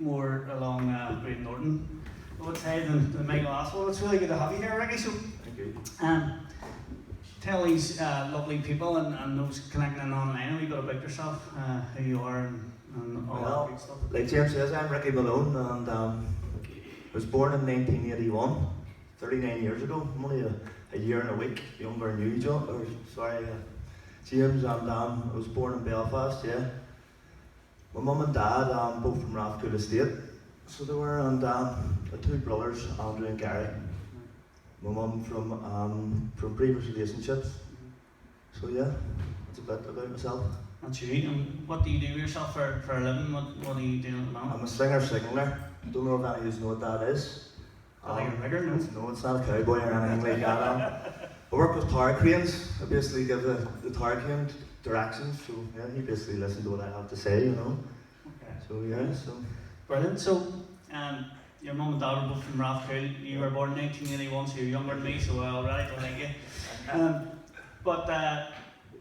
more along Great Norton, I would say, than Michael asked. Well, it's really good to have you here, Ricky. So, Thank you. tell these lovely people and those connecting in online a wee bit about yourself, who you are, and all Well, that good stuff. like James says, I'm Ricky Malone, and I was born in 1981, 39 years ago. I'm only a year and a week younger than you, James, and I was born in Belfast, yeah. My mum and dad, both from Rathcoole Estate, so they were, and the two brothers, Andrew and Gary. My mum from previous relationships. So yeah, that's a bit about myself. That's you. And what do you do with yourself for a living? What are you doing at the moment? I'm a singer-singler. Don't know if any of you know what that is. Like a rigger, no? No, it's not a cowboy or anything like that. I work with tower cranes. I basically give the tower crane directions, so yeah, he basically listens to what I have to say, you know. Okay. So yeah, so. Brilliant. So, your mum and dad were both from Rathcoole. You were born in 1981, so you're younger than me, so I already don't like you. But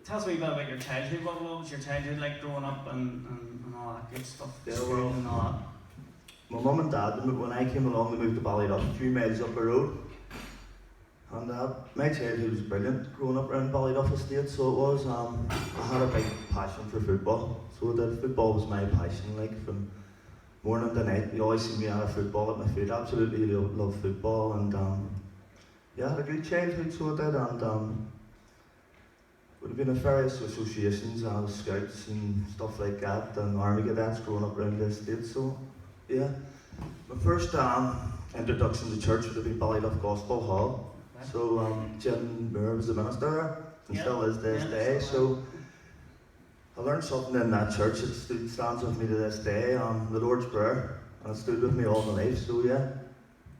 tell us a wee bit about your childhood. What was your childhood like growing up and all that good stuff? Yeah, School well, and all that. my mum and dad, when I came along, they moved to Ballyduff, a few miles up the road. And my childhood was brilliant, growing up around Ballyduff Estate, so it was, I had a big passion for football. So football was my passion, like from morning to night. You always see me at a football at my feet, absolutely love football, and yeah, I had a good childhood, so I did, and would have been at various associations, scouts and stuff like that, and army cadets growing up around the estate, so yeah. My first introduction to church would have been Ballyduff Gospel Hall. So Jim Moore was the minister there, and still is to this day. So I learned something in that church. It stands with me to this day. The Lord's Prayer, and it stood with me all my life. So yeah,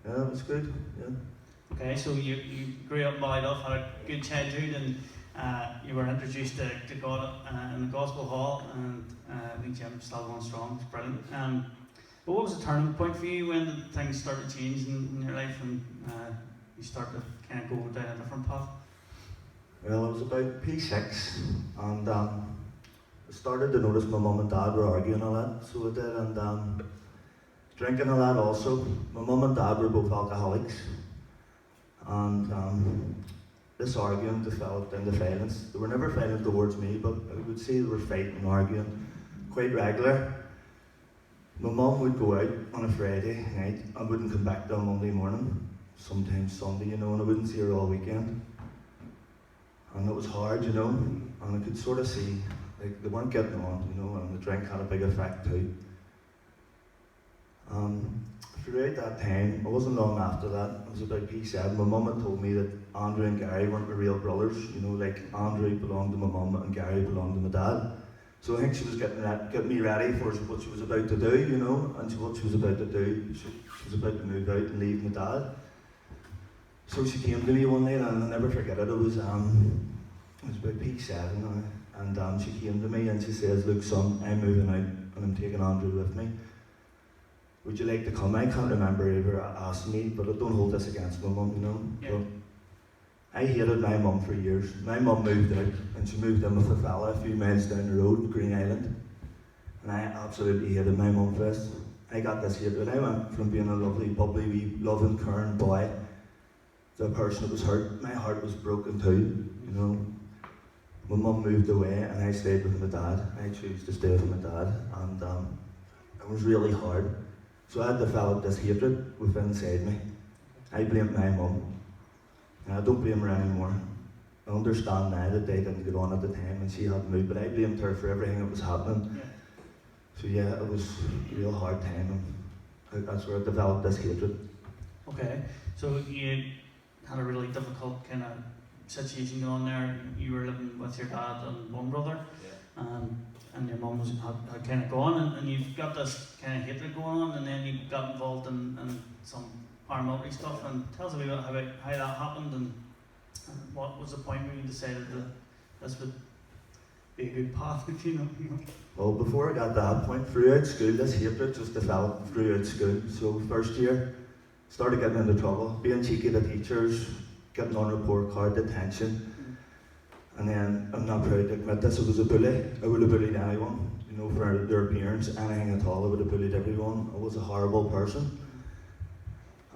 it was good. Yeah. Okay, so you grew up in Ballyduff, had a good childhood, and you were introduced to God in the Gospel Hall, and I think Jim's still going strong. It's brilliant. But what was the turning point for you when things started changing in your life and you started to kind of go down a different path? Well, it was about P6, and I started to notice my mum and dad were arguing a lot, so I did, and drinking a lot also. My mum and dad were both alcoholics, and this arguing developed into violence. They were never violent towards me, but I would see they were fighting and arguing quite regular. My mum would go out on a Friday night and wouldn't come back till Monday morning, sometimes Sunday, you know, and I wouldn't see her all weekend. And it was hard, you know, and I could sort of see, like, they weren't getting on, you know, and the drink had a big effect too. Throughout that time, it wasn't long after that, it was about P7, my mum had told me that Andrew and Gary weren't my real brothers, you know, like Andrew belonged to my mum and Gary belonged to my dad. So I think she was getting me ready for what she was about to do, you know, and what she was about to do, she was about to move out and leave my dad. So she came to me one night, and I'll never forget it, it was about P7 now, and she came to me and she says, "Look son, I'm moving out and I'm taking Andrew with me. Would you like to come?" I can't remember ever asking me, but I don't hold this against my mum, you know. Yeah. But I hated my mum for years. My mum moved out, and she moved in with a fella a few miles down the road, Green Island. And I absolutely hated my mum for this. I got this hatred. I went from being a lovely, bubbly, wee, loving, caring boy to a person that was hurt. My heart was broken too, you know. My mum moved away, and I stayed with my dad. I chose to stay with my dad, and it was really hard. So I had developed this hatred within inside me. I blamed my mum. And I don't blame her anymore. I understand now that they didn't get on at the time and she had moved, but I blamed her for everything that was happening. Yeah. So yeah, it was a real hard time, and that's where I developed this hatred. Okay, so you had a really difficult kind of situation going there. You were living with your dad and one brother, and your mum had kind of gone, and you've got this kind of hatred going on, and then you got involved in some paramilitary stuff. And tell us a bit about how that happened, and what was the point where you decided that this would be a good path, if you know. Well, before I got to that point, throughout school, this hatred just developed throughout school. So first year, started getting into trouble, being cheeky to teachers, getting on report card, detention. And then, I'm not proud to admit this, I was a bully. I would have bullied anyone, you for their appearance, anything at all. I would have bullied everyone. I was a horrible person.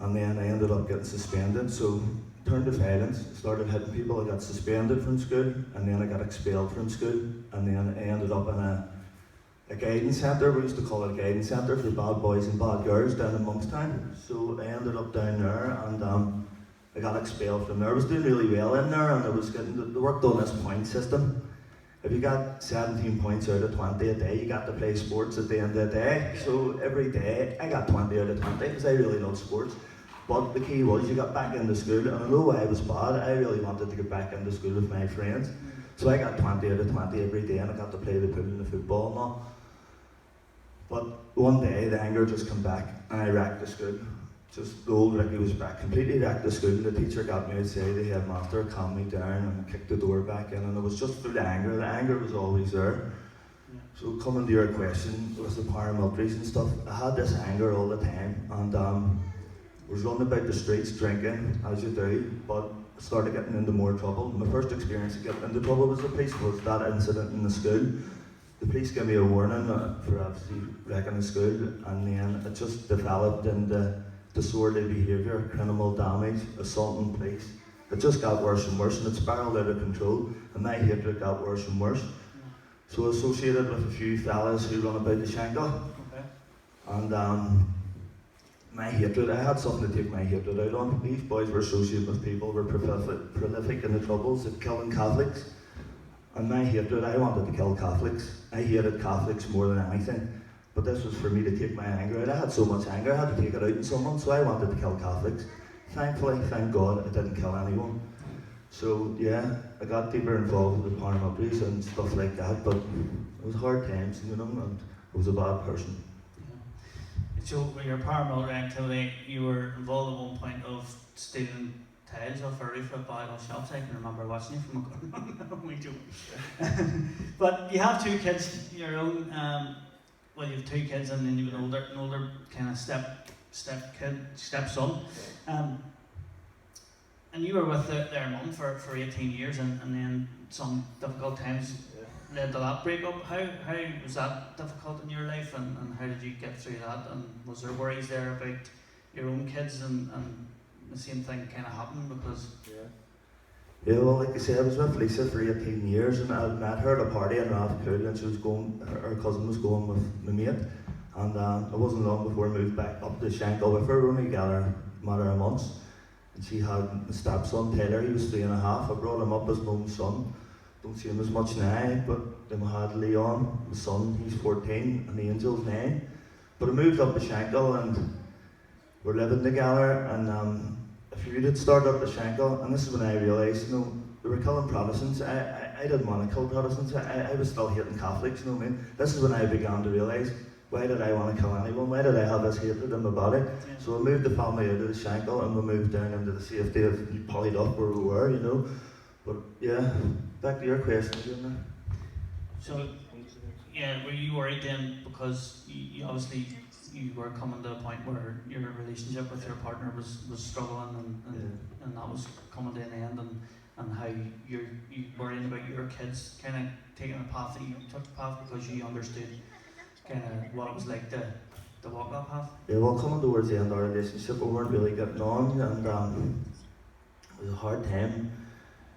And then I ended up getting suspended, so turned to violence, started hitting people. I got suspended from school, and then I got expelled from school, and then I ended up in a guidance centre. We used to call it a guidance centre for bad boys and bad girls down in Monkstown. So I ended up down there, and I got expelled from there. I was doing really well in there, and I was getting, they worked on this point system. If you got 17 points out of 20 a day, you got to play sports at the end of the day. So every day I got 20 out of 20 because I really love sports. But the key was you got back into school, and although I was bad, I really wanted to get back into school with my friends. So I got 20 out of 20 every day, and I got to play the pool and the football and all. But one day the anger just came back, and I wrecked the school. Just the old Ricky was back, completely wrecked the school. The teacher got me outside, the headmaster calmed me down and kicked the door back in, and it was just through the anger. The anger was always there. Yeah. So coming to your question, with the paramilitaries and stuff, I had this anger all the time, and I was running about the streets drinking, as you do, but I started getting into more trouble. My first experience of getting into trouble with the police was that incident in the school. The police gave me a warning for obviously wrecking the school, and then it just developed into disorderly behaviour, criminal damage, assaulting police. It just got worse and worse, and it spiralled out of control, and my hatred got worse and worse. So associated with a few fellas who run about the Shankill, and my hatred, I had something to take my hatred out on. These boys were associated with people who were prolific in the troubles of killing Catholics, and my hatred, I wanted to kill Catholics. I hated Catholics more than anything. But this was for me to take my anger out. I had so much anger, I had to take it out on someone, so I wanted to kill Catholics. Thankfully, thank God, I didn't kill anyone. So yeah, I got deeper involved with the paramilitaries and stuff like that, but it was hard times, and I was a bad person. Yeah. So with your paramilitary activity, you were involved at one point of stealing tiles off a roof of Ballydoff shops. I can remember watching you from a corner. But you have two kids, your own. Well, you have two kids, and then you have an older kind of stepson, and you were with their mum for 18 years, and then some difficult times led to that breakup. How was that difficult in your life, and how did you get through that? And was there worries there about your own kids, and the same thing kind of happened because? Yeah, well, like I said, I was with Lisa for 18 years, and I met her at a party in Rathcoole, and she was going, her cousin was going with my mate, and it wasn't long before I moved back up to Shankill with her. We were only together a matter of months, and she had a stepson, Taylor. He was 3.5. I brought him up as my own son. Don't see him as much now, but then we had Leon, my son, he's 14, and the Angel's 9. But I moved up to Shankill, and we're living together, and a feud had started up at Shankill, and this is when I realised, they were killing Protestants. I didn't want to kill Protestants. I was still hating Catholics, you know what I mean? This is when I began to realise, why did I want to kill anyone? Why did I have this hatred in my body? Yeah. So I moved the family out of the Shankill, and we moved down into the safety of Ballydoff where we were, But yeah, back to your question, isn't it? So, yeah, were you worried then, because you obviously you were coming to a point where your relationship with your partner was struggling, and that was coming to an end, and how you worrying about your kids kind of taking a path that you took the path because you understood kind of what it was like to walk that path? Yeah, well, coming towards the end of our relationship, we weren't really getting on, and it was a hard time.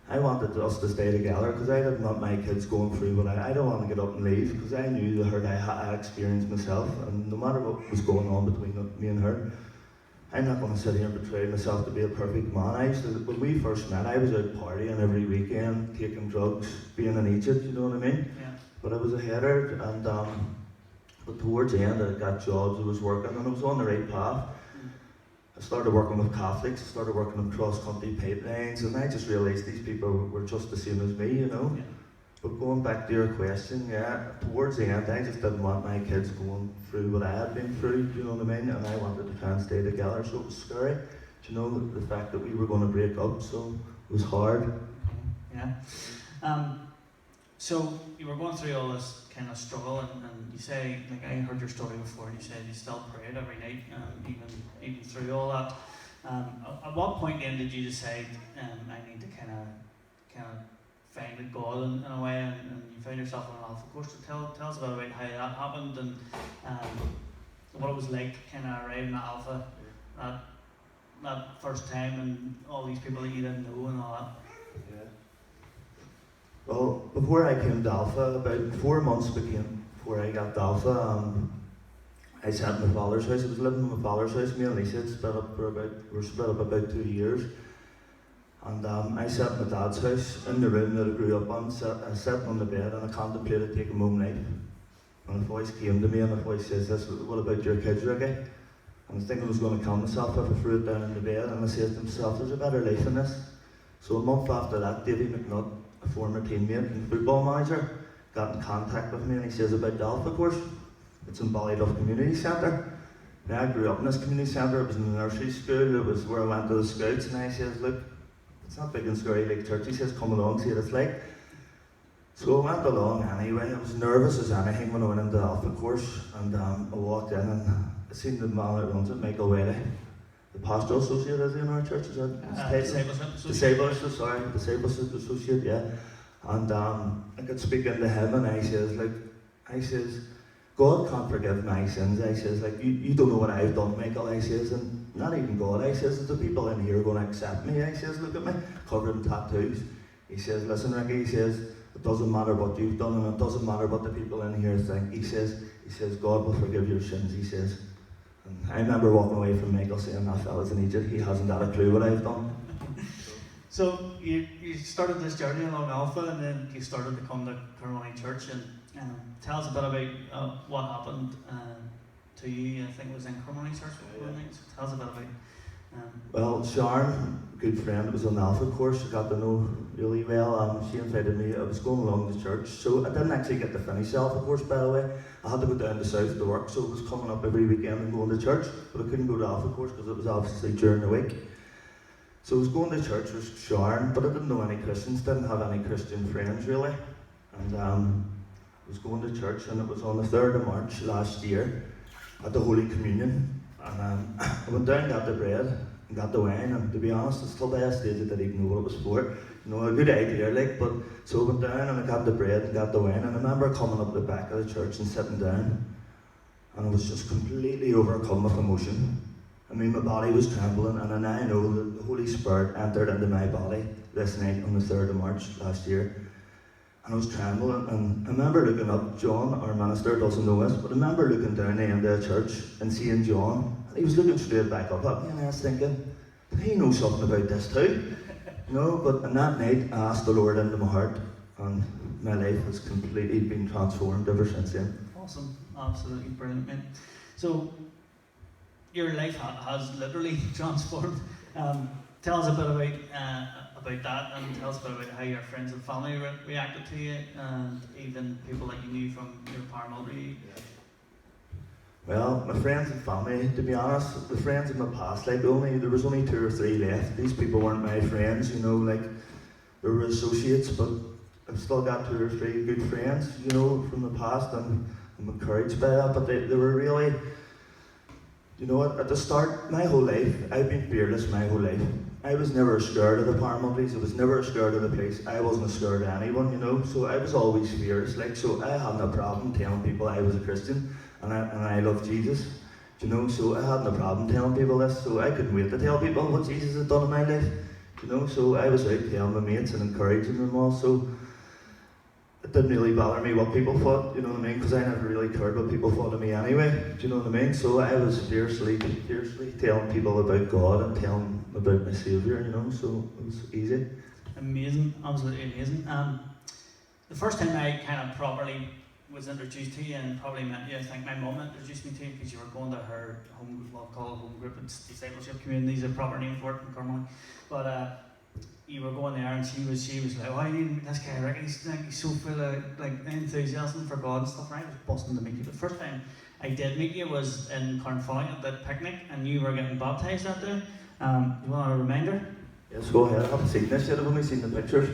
I wanted us to stay together because I didn't want my kids going through what I don't want to get up and leave, because I knew the hurt I experienced myself, and no matter what was going on between me and her, I'm not going to sit here and betray myself to be a perfect man. When we first met, I was out partying every weekend, taking drugs, being in Egypt, you know what I mean? Yeah. But I was a header, and but towards the end I got jobs, I was working, and I was on the right path. I started working with Catholics, I started working on cross-country pipelines, and I just realised these people were just the same as me, Yeah. But going back to your question, towards the end, I just didn't want my kids going through what I had been through, you know what I mean? And I wanted to try and stay together, so it was scary, the fact that we were going to break up, so it was hard. Yeah. So you were going through all this kind of struggle, and you say, like I heard your story before, and you said you still prayed every night, even through all that. At what point then did you decide I need to kind of finding God in a way, and you found yourself on an Alpha course. So tell us about how that happened, and what it was like kind of arriving at Alpha that first time, and all these people that you didn't know and all that. Yeah. Well, before I came to Alpha, about 4 months before I got to Alpha, I sat in my father's house. I was living in my father's house. Me and Lisa had split up about 2 years. And I sat in my dad's house, in the room that I grew up on. I sat on the bed and I contemplated taking my own life. And a voice came to me, and the voice says, "What about your kids, Ricky?" And I was thinking I was going to kill myself if I threw it down in the bed. And I said to myself, "There's a better life in this." So a month after that, Davy McNutt, a former teammate and football manager, got in contact with me, and he says about the Alpha course. It's in Ballyduff Community Centre. Now, I grew up in this community centre. It was in the nursery school. It was where I went to the scouts, and I says, "Look, it's not big and scary like church." He says, "Come along, see what it's like." So I went along anyway. I was nervous as anything when I went into the Alpha course, and I walked in and I seen the man that runs it, Michael Whaley, the pastoral associate, is he in our church? Is that discipleship associate, yeah. And I could speak into him, and I says, "God can't forgive my sins." I says, you don't know what I've done, Michael. I says, and not even God. I says, "Is the people in here going to accept me?" I says, "Look at me, covered in tattoos." He says, "Listen, Ricky," he says, "it doesn't matter what you've done, and it doesn't matter what the people in here think." He says, "God will forgive your sins," he says. And I remember walking away from Michael saying, "That fella's an idiot, he hasn't got a clue what I've done." So you started this journey along Alpha, and then you started to come to Carolina Church, and tell us a bit about what happened to you. I think it was in Carolina Church. So tell us a bit about. Well, Sharon, a good friend, was on the Alpha course. I got to know really well. She invited me. I was going along to church, so I didn't actually get to finish the Alpha course, by the way. I had to go down to South to work, so I was coming up every weekend and going to church, but I couldn't go to Alpha course because it was obviously during the week. So I was going to church with Sharon, but I didn't know any Christians, didn't have any Christian friends really. And I was going to church, and it was on the 3rd of March last year at the Holy Communion. And I went down, got the bread and got the wine, and to be honest, it's still by a stage I didn't even know what it was for. A good idea, but so I went down and I got the bread and got the wine, and I remember coming up the back of the church and sitting down, and I was just completely overcome with emotion. I mean, my body was trembling, and I know that the Holy Spirit entered into my body this night on the 3rd of March last year. And I was trembling, and I remember looking up. John, our minister, doesn't know this, but I remember looking down the end of the church and seeing John, and he was looking straight back up at me, and I was thinking, did he know something about this too? But on that night, I asked the Lord into my heart, and my life has completely been transformed ever since then. Awesome, absolutely brilliant, man. So, your life has literally transformed. Tell us a bit about that, and tell us a bit about how your friends and family reacted to you, and even people that you knew from your paramilitary. Well, my friends and family, to be honest, the friends in my past, there was only 2 or 3 left. These people weren't my friends, they were associates, but I've still got 2 or 3 good friends, from the past, and I'm encouraged by that. But they were really, at the start, my whole life, I've been fearless my whole life. I was never scared of the paramilitaries, I was never scared of the police, I wasn't scared of anyone, so I was always fearless, so I had no problem telling people I was a Christian, and I love Jesus, so I had no problem telling people this, so I couldn't wait to tell people what Jesus had done in my life, so I was out telling my mates and encouraging them all, so it didn't really bother me what people thought, because I never really cared what people thought of me anyway, so I was fiercely telling people about God and telling them about my Saviour, so it was easy. Amazing, absolutely amazing. The first time I kind of properly was introduced to you and probably met you, I think my mum introduced me to you because you were going to her home group, it's discipleship communities, a proper name for it in Cornwall, but you were going there, and she was like, "Oh, I need this guy, Ricky. He's so full of enthusiasm for God and stuff." And I was busting to meet you. The first time I did meet you was in Carnfalling at that picnic, and you were getting baptised that day. You want a reminder? Yes, go ahead. I haven't seen this yet. I've only seen the pictures.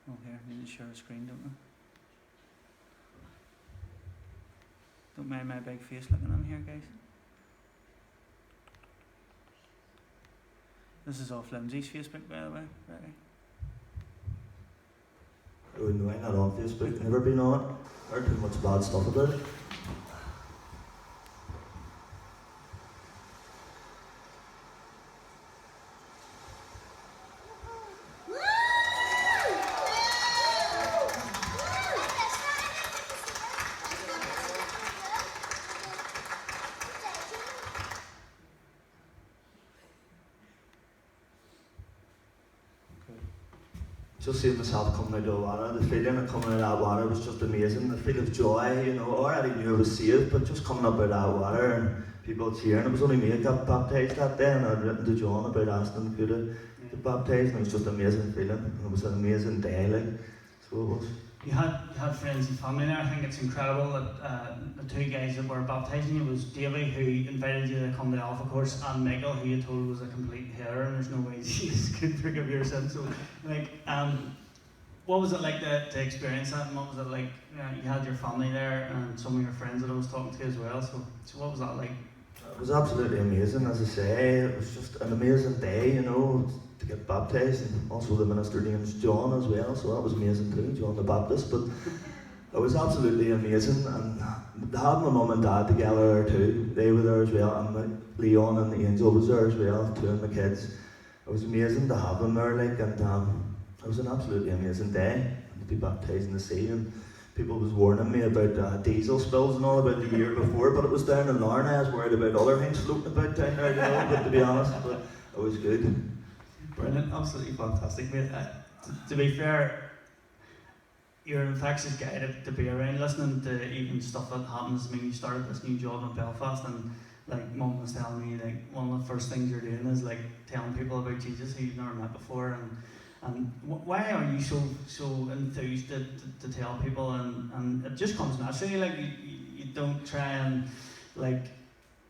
Oh, here, I need to share a screen, don't I? Don't mind my big face looking in here, guys. This is off Lindsay's Facebook, by the way. Right. Oh no, I'm not on Facebook, never been on it. Heard too much bad stuff about it. Just seeing myself coming out of the water, the feeling of coming out of that water was just amazing. The feel of joy, you know, I already knew I was saved, but just coming up out of that water and people cheering. It was only me that got baptised that day, and I'd written to John about asking if he could get baptised, and it was just an amazing feeling. And it was an amazing day, like, so it was. You had friends and family there. I think it's incredible that the two guys that were baptising you was Davey, who invited you to come to the Alpha course, and Michael, who you told was a complete hater, and there's no way Jesus could forgive your sins. So, like, what was it like to experience that, and what was it like? You had your family there, and some of your friends that I was talking to as well. So what was that like? It was absolutely amazing, as I say. It was just an amazing day, you know, to get baptised, and also the minister's name's John as well, so that was amazing too, John the Baptist. But it was absolutely amazing, and to have my mum and dad together there too. They were there as well, and Leon and the Angel was there as well, two of my kids. It was amazing to have them there, like, and it was an absolutely amazing day to be baptised in the sea. And people was warning me about diesel spills and all about the year before, but it was down in Larne. I was worried about other things floating about down there, you know, but to be honest, but it was good. Brilliant, absolutely fantastic, mate. To be fair, you're an infectious guy to be around, listening to even stuff that happens. I mean, you started this new job in Belfast, and like Mum was telling me, like one of the first things you're doing is like telling people about Jesus who you've never met before. And why are you so enthused to tell people? And it just comes naturally. Like you don't try and like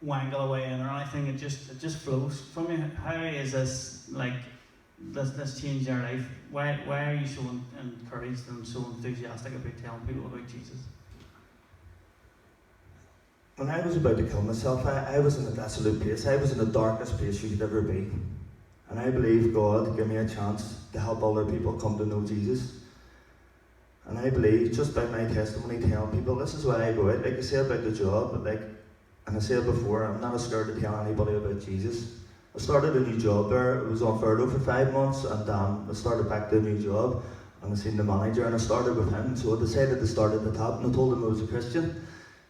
wangle away in or anything. It just flows from you. How is this like? This changed your life. Why are you so encouraged and so enthusiastic about telling people about Jesus? When I was about to kill myself, I was in a desolate place. I was in the darkest place you could ever be. And I believe God gave me a chance to help other people come to know Jesus. And I believe, just by my testimony, telling people, this is why I go out. Like I say about the job, but like, and I said before, I'm not scared to tell anybody about Jesus. I started a new job there. I was on furlough for 5 months, and I started back to a new job, and I seen the manager, and I started with him. So I decided to start at the top, and I told him I was a Christian.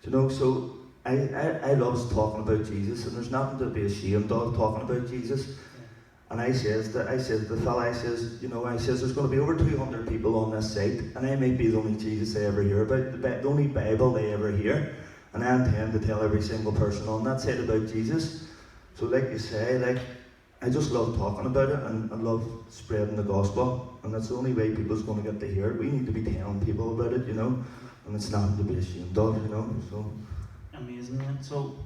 You know, so I love talking about Jesus, and there's nothing to be ashamed of talking about Jesus. And I says to the fella, you know, there's going to be over 200 people on this site, and I might be the only Jesus they ever hear about, the only Bible they ever hear, and I intend to tell every single person on that site about Jesus. So like you say, like, I just love talking about it, and I love spreading the gospel, and that's the only way people's going to get to hear it. We need to be telling people about it, you know, and it's nothing to be ashamed of, you know. So amazing, man. So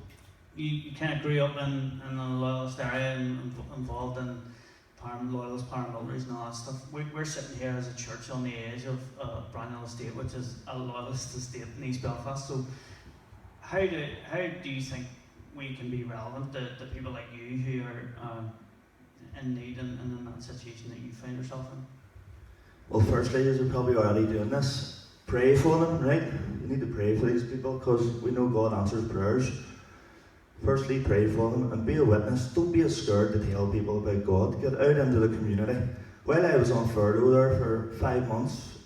you kind of grew up in a loyalist area and involved in loyalist paramilitaries and all that stuff. We're sitting here as a church on the edge of Brownhill Estate, which is a loyalist estate in East Belfast. So how do you think we can be relevant to people like you who are in need and in that situation that you find yourself in? Well, firstly, as you're probably already doing this, pray for them, right? You need to pray for these people, because we know God answers prayers. Firstly, pray for them and be a witness. Don't be scared to tell people about God. Get out into the community. While I was on furlough there for 5 months,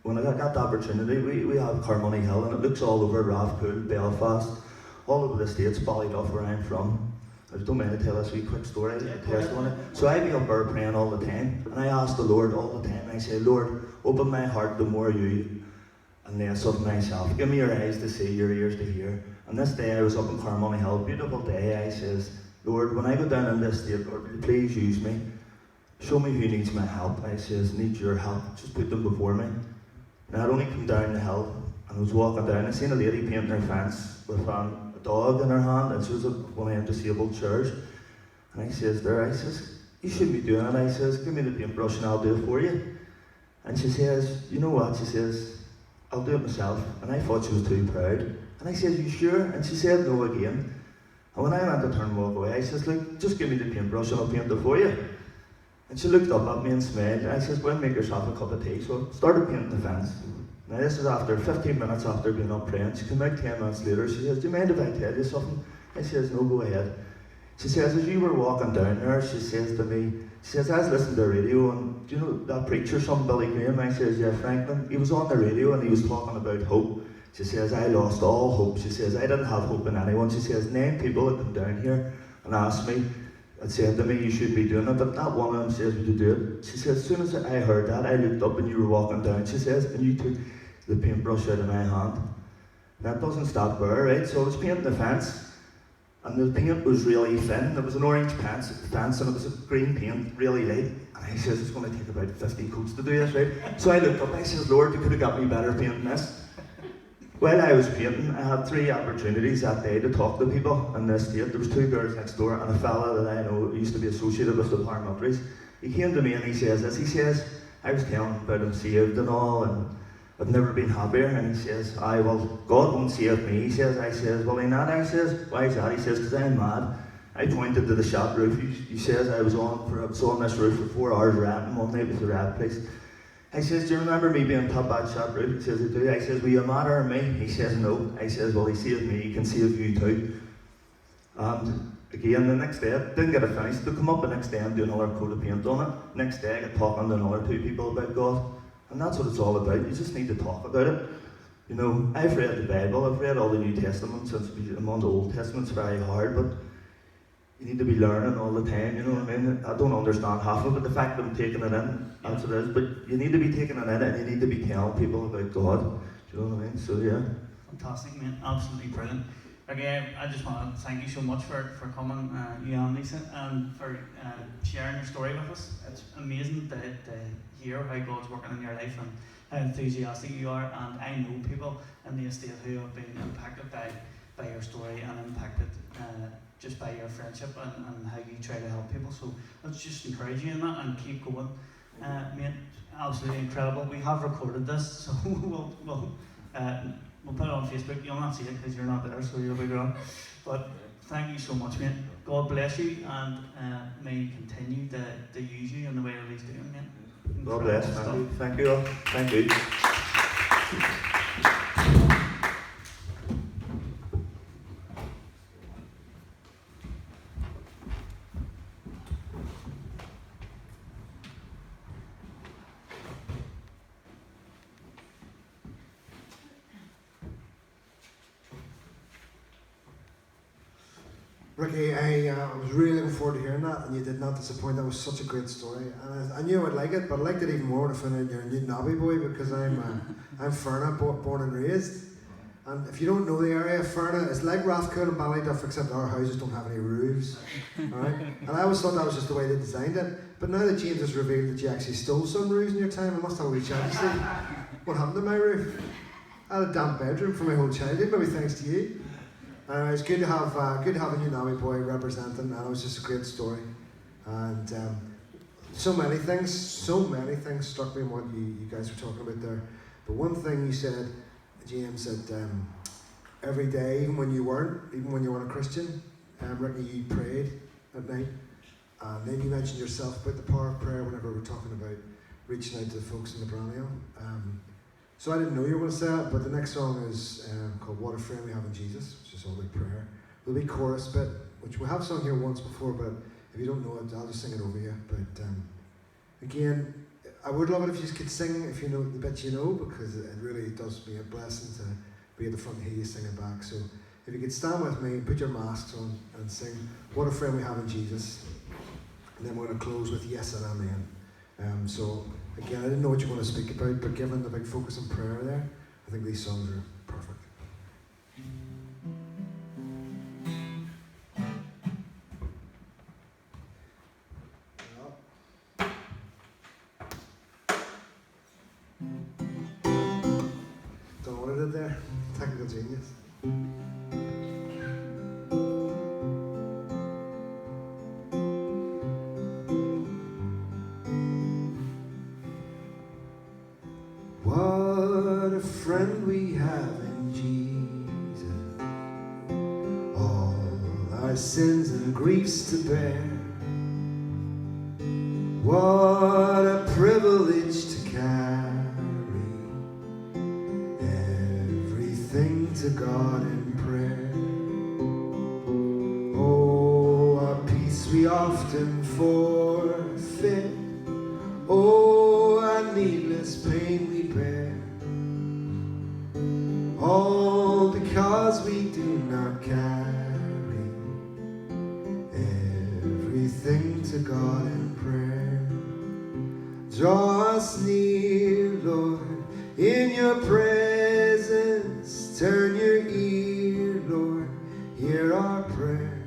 when I got the opportunity, we have Carmoney Hill, and it looks all over Rathcoole, Belfast, all over the States, Ballyduff, where I'm from. I don't mind to tell this wee quick story, a testimony. So I be up there praying all the time, and I ask the Lord all the time. I say, Lord, open my heart to more of you and less of myself. Give me your eyes to see, your ears to hear. And this day I was up in Carmoney Hill, beautiful day. I says, Lord, when I go down in this state, Lord, will you please use me? Show me who needs my help. I says, need your help. Just put them before me. And I'd only come down the hill, and I was walking down. I seen a lady painting her fence with a dog in her hand, and she was one of them disabled chairs. And I says, you shouldn't be doing it. I says, give me the paintbrush and I'll do it for you. And she says, you know what? She says, I'll do it myself. And I thought she was too proud. And I said, you sure? And she said no again. And when I went to turn and walk away, I says, look, just give me the paintbrush and I'll paint it for you. And she looked up at me and smiled. I says, well, make yourself a cup of tea. So I started painting the fence. Now this is after 15 minutes after being up praying. She came out 10 minutes later. She says, do you mind if I tell you something? I says, no, go ahead. She says, as you were walking down there, she says to me, she says, I was listening to the radio, and do you know that preacher, some Billy Graham? I says, yeah, Franklin. He was on the radio and he was talking about hope. She says, I lost all hope. She says, I didn't have hope in anyone. She says, 9 people had come down here and asked me, and said to me, you should be doing it, but not one of them says, would you do it? She says, as soon as I heard that, I looked up and you were walking down, she says, and you took the paintbrush out of my hand. That doesn't stop there, right? So I was painting the fence, and the paint was really thin. There was an orange fence, and it was a green paint, really light. And I says, it's going to take about 50 coats to do this, right? So I looked up, I says, Lord, you could have got me better painting this. While I was painting, I had 3 opportunities that day to talk to people in the estate. There was 2 girls next door and a fella that I know who used to be associated with the paramilitaries. He came to me and he says this, he says, I was telling him about him saved and all, and I've never been happier. And he says, aye, well, God won't save me. He says, I says, well, he not. I says, why is that? He says, because I'm mad. I pointed to the shop roof. He says, I was on this roof for 4 hours ranting one night with the rat place. I says, do you remember me being top bad shot roof? He says, I do. I says, were you mad at me? He says, no. I says, well, he saved me, he can save you too. And again, the next day, I didn't get it finished. They come up the next day and do another coat of paint on it. Next day, I get talking to another 2 people about God. And that's what it's all about. You just need to talk about it. You know, I've read the Bible, I've read all the New Testaments, I'm on the Old Testament, it's very hard, but you need to be learning all the time, you know what I mean? I don't understand half of it, but the fact that I'm taking it in, that's what it is. But you need to be taking it in and you need to be telling people about God. Do you know what I mean? So yeah. Fantastic, man. Absolutely brilliant. Again, I just want to thank you so much for coming, you and Lisa, and for sharing your story with us. It's amazing to hear how God's working in your life and how enthusiastic you are. And I know people in the estate who have been impacted by your story and impacted just by your friendship and how you try to help people. So let's just encourage you in that and keep going. Mate, absolutely incredible. We have recorded this, so we'll put it on Facebook. You'll not see it because you're not there, so you'll be gone. But thank you so much, mate. God bless you, and may He continue to use you in the way that He's doing, mate. God bless. Thank you all. Thank you. Ricky, I was really looking forward to hearing that, and you did not disappoint. That was such a great story, and I knew I would like it, but I liked it even more to find out you're a Newton boy, because I'm Ferna, born and raised. And if you don't know the area, Ferna is like Rathcoole and Ballyduff, except our houses don't have any roofs. Alright? And I always thought that was just the way they designed it. But now that James has revealed that you actually stole some roofs in your time, I must have a wee chat to see what happened to my roof. I had a damp bedroom for my whole childhood, maybe thanks to you. It's good to have a new Nami boy representing, and it was just a great story. And so many things struck me in what you guys were talking about there. But one thing you said, James, that every day, even when you weren't a Christian, Ricky, you prayed at night. And then you mentioned yourself about the power of prayer whenever we were talking about reaching out to the folks in the Branio. So I didn't know you were going to say that, but the next song is called What a Friend We Have in Jesus, which is all about prayer. There'll be chorus bit, which we have sung here once before, but if you don't know it, I'll just sing it over you. But again, I would love it if you could sing, if you know the bits you know, because it really does be a blessing to be at the front and hear you sing it back. So if you could stand with me, put your masks on and sing What a Friend We Have in Jesus. And then we're going to close with Yes and Amen. So again, I didn't know what you want to speak about, but given the big focus on prayer there, I think these songs are perfect. Don't know what I did there. Technical genius. What a friend we have in Jesus. All our my sins and griefs to bear. What a privilege to carry everything to God in prayer. Oh, our peace we often forfeit. Oh, our needless pain we bear. All because we do not carry everything to God in prayer. Draw us near, Lord, in your presence. Turn your ear, Lord, hear our prayer.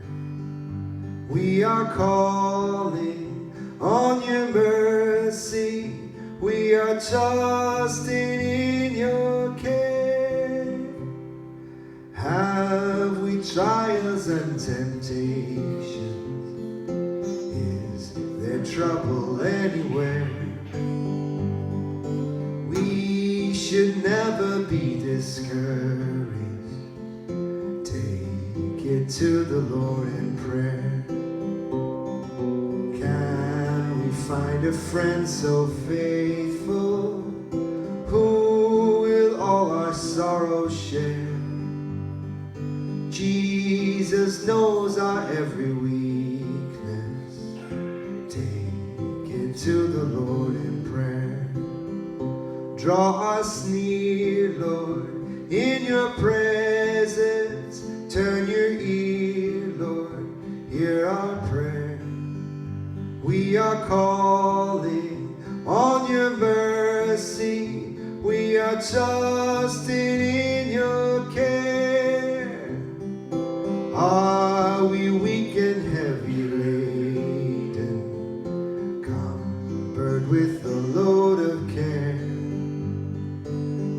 We are calling on your mercy. We are trusting in your care. Have we trials and temptations? Is there trouble anywhere? We should never be discouraged. Take it to the Lord in prayer. Can we find a friend so faithful, who will all our sorrows share? Jesus knows our every weakness. Take it to the Lord in prayer. Draw us near, Lord, in your presence. Turn your ear, Lord, hear our prayer. We are calling on your mercy. We are trusting in your care. Are we weak and heavy laden, cumbered with a load of care?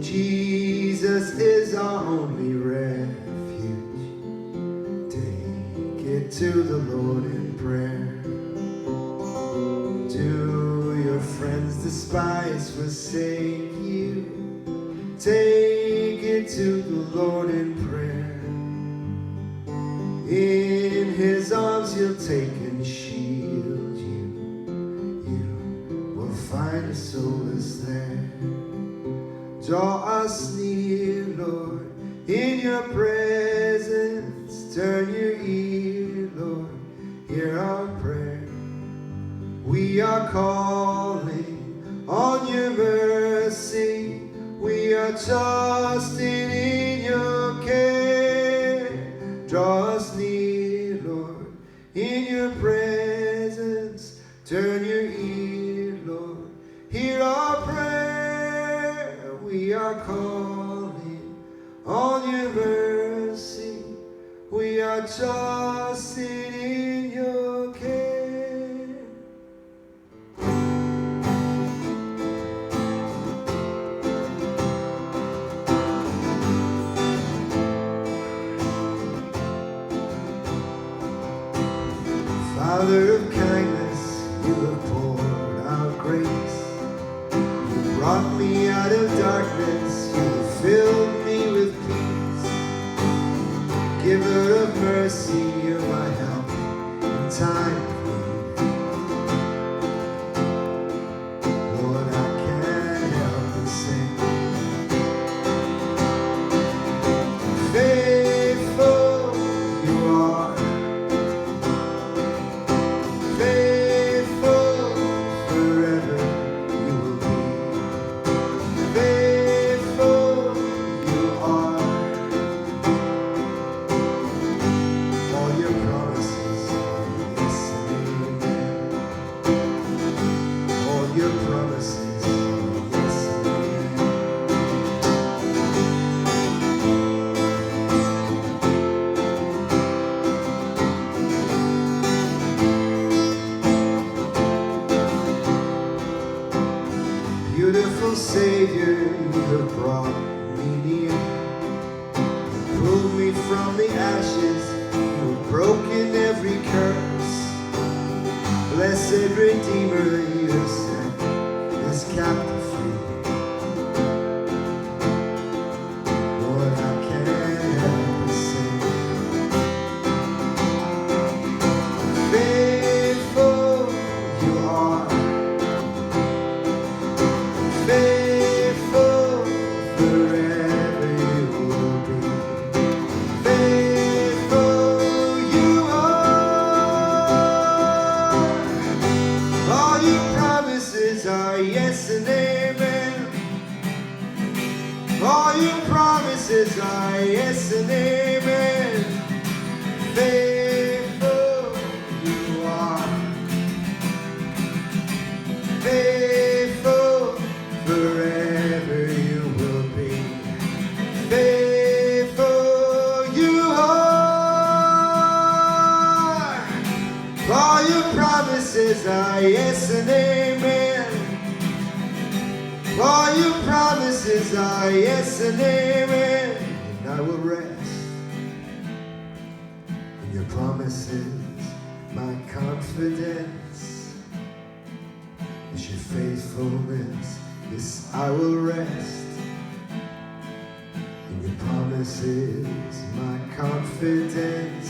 Jesus is our only refuge. Take it to the Lord in prayer. Do your friends despise, forsake you? Take it to the Lord in prayer. In his arms he'll take and shield you. You will find a solace there. Draw us near, Lord, in your presence. Turn your ear, Lord, hear our prayer. We are calling on your mercy. We are trusting in your care. Draw us near, Lord, in your presence. Turn your ear, Lord, hear our prayer. We are calling on your mercy. We are trusting in your care. Father of kindness, you have poured out grace. You brought me out of darkness, you have filled me with peace. Giver of mercy, you're my help in time of need. Lord, I can't help but sing. Faithful you are. Faithful forever you will be. Faithful you are. All your promises are yes and amen. All your promises are yes and amen. Beautiful Savior, you have brought me near. You pulled me from the ashes, you have broken every curse. Blessed Redeemer, you have set this captive free. Lord, I can't help but sing. All your promises are yes and amen. Faithful you are, faithful forever you will be. Faithful you are. All your promises are yes and amen. All your promises are yes and amen. And I will rest in your promises. My confidence is your faithfulness. Yes, I will rest in your promises. My confidence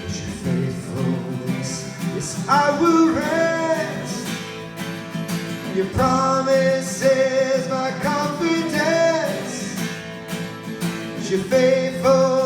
is your faithfulness. Yes, I will rest. Your promises, my confidence, is your faithfulness.